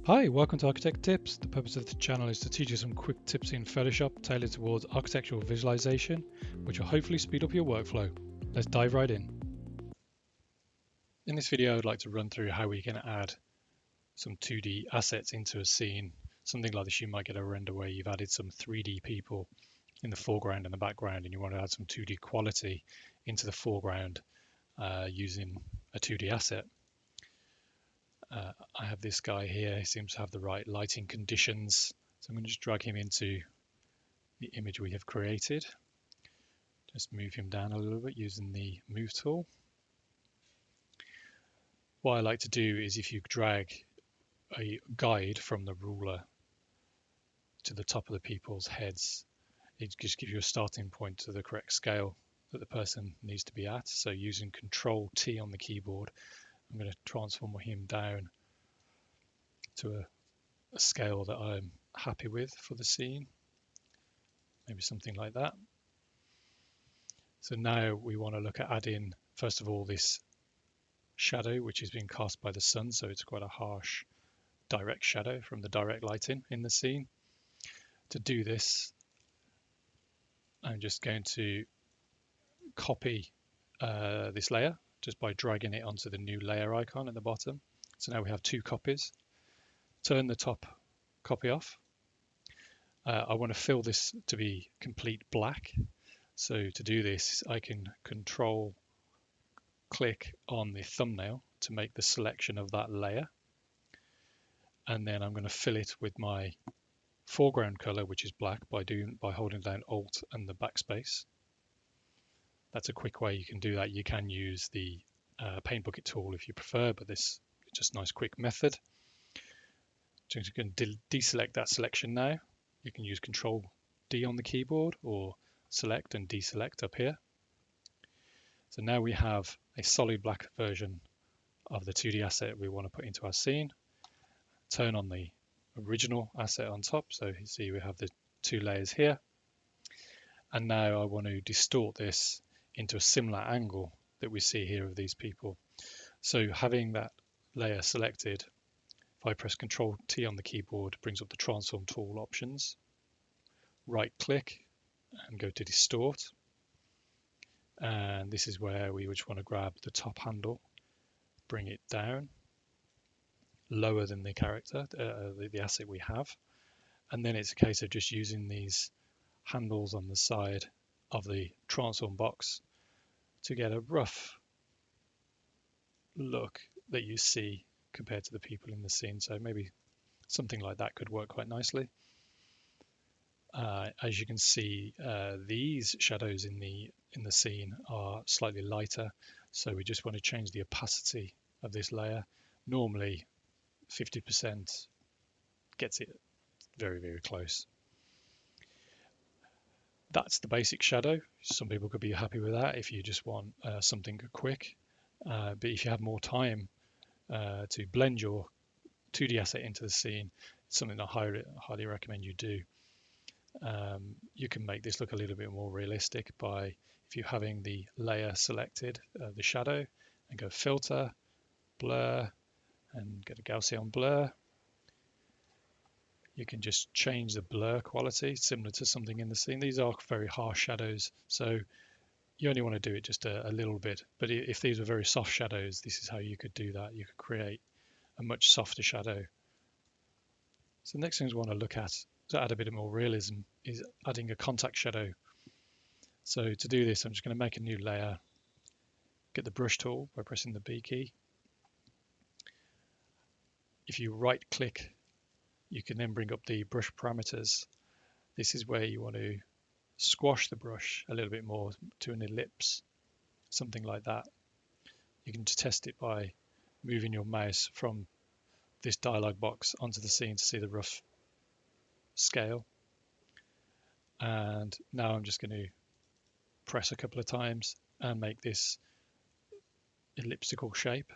Hi, welcome to Architect Tips. The purpose of the channel is to teach you some quick tips in Photoshop tailored towards architectural visualization, which will hopefully speed up your workflow. Let's dive right in. In this video, I'd like to run through how we can add some 2D assets into a scene. Something like this, you might get a render where you've added some 3D people in the foreground and the background, and you want to add some 2D quality into the foreground using a 2D asset. I have this guy here. He seems to have the right lighting conditions. So I'm going to just drag him into the image we have created. Just move him down a little bit using the move tool. What I like to do is if you drag a guide from the ruler to the top of the people's heads, it just gives you a starting point to the correct scale that the person needs to be at. So using Control T on the keyboard, I'm going to transform him down to a scale that I'm happy with for the scene, maybe something like that. So now we want to look at adding, first of all, this shadow, which is being cast by the sun. So it's quite a harsh direct shadow from the direct lighting in the scene. To do this, I'm just going to copy this layer just by dragging it onto the new layer icon at the bottom. So now we have two copies. Turn the top copy off. I want to fill this to be complete black. So to do this, I can control click on the thumbnail to make the selection of that layer. And then I'm going to fill it with my foreground color, which is black, by holding down Alt and the backspace. That's a quick way you can do that. You can use the paint bucket tool if you prefer, but this is just a nice quick method. So you can deselect that selection now. You can use Control D on the keyboard or select and deselect up here. So now we have a solid black version of the 2D asset we want to put into our scene. Turn on the original asset on top. So you see we have the two layers here. And now I want to distort this into a similar angle that we see here of these people. So having that layer selected, if I press Control T on the keyboard, it brings up the transform tool options. Right click and go to distort. And this is where we just want to grab the top handle, bring it down, lower than the character, the asset we have. And then it's a case of just using these handles on the side of the transform box to get a rough look that you see compared to the people in the scene. So maybe something like that could work quite nicely. As you can see, these shadows in the scene are slightly lighter, so we just want to change the opacity of this layer. Normally 50% gets it very, very close. That's the basic shadow. Some people could be happy with that if you just want something quick. But if you have more time to blend your 2D asset into the scene, it's something I highly recommend you do. You can make this look a little bit more realistic by, if you're having the layer selected, the shadow, and go filter, blur, and get a Gaussian blur. You can just change the blur quality similar to something in the scene. These are very harsh shadows, so you only want to do it just a little bit. But if these are very soft shadows, this is how you could do that. You could create a much softer shadow. So the next thing we want to look at to add a bit more realism is adding a contact shadow. So to do this, I'm just going to make a new layer, get the brush tool by pressing the B key. If you right click, you can then bring up the brush parameters. This is where you want to squash the brush a little bit more to an ellipse, something like that. You can test it by moving your mouse from this dialog box onto the scene to see the rough scale. And now I'm just going to press a couple of times and make this elliptical shape.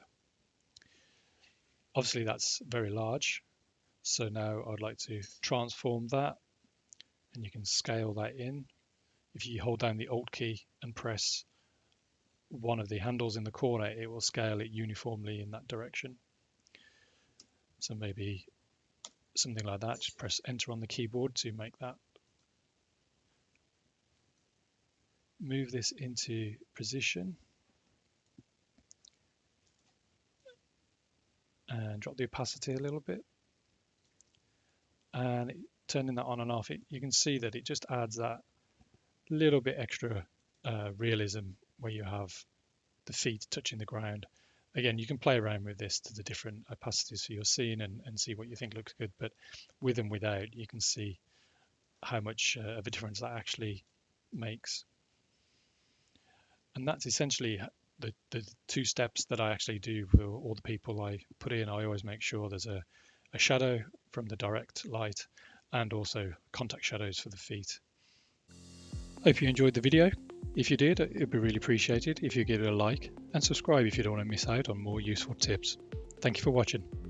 Obviously that's very large, so now I'd like to transform that, and you can scale that in. If you hold down the Alt key and press one of the handles in the corner, it will scale it uniformly in that direction. So maybe something like that, just press enter on the keyboard to make that. Move this into position and drop the opacity a little bit, and turning that on and off, you can see that it just adds that little bit extra realism where you have the feet touching the ground. Again, you can play around with this to the different opacities for your scene and see what you think looks good, but with and without, you can see how much of a difference that actually makes. And that's essentially the two steps that I actually do for all the people I put in. I always make sure there's a shadow from the direct light and also contact shadows for the feet. Hope you enjoyed the video. If you did, it would be really appreciated if you give it a like and subscribe if you don't want to miss out on more useful tips. Thank you for watching.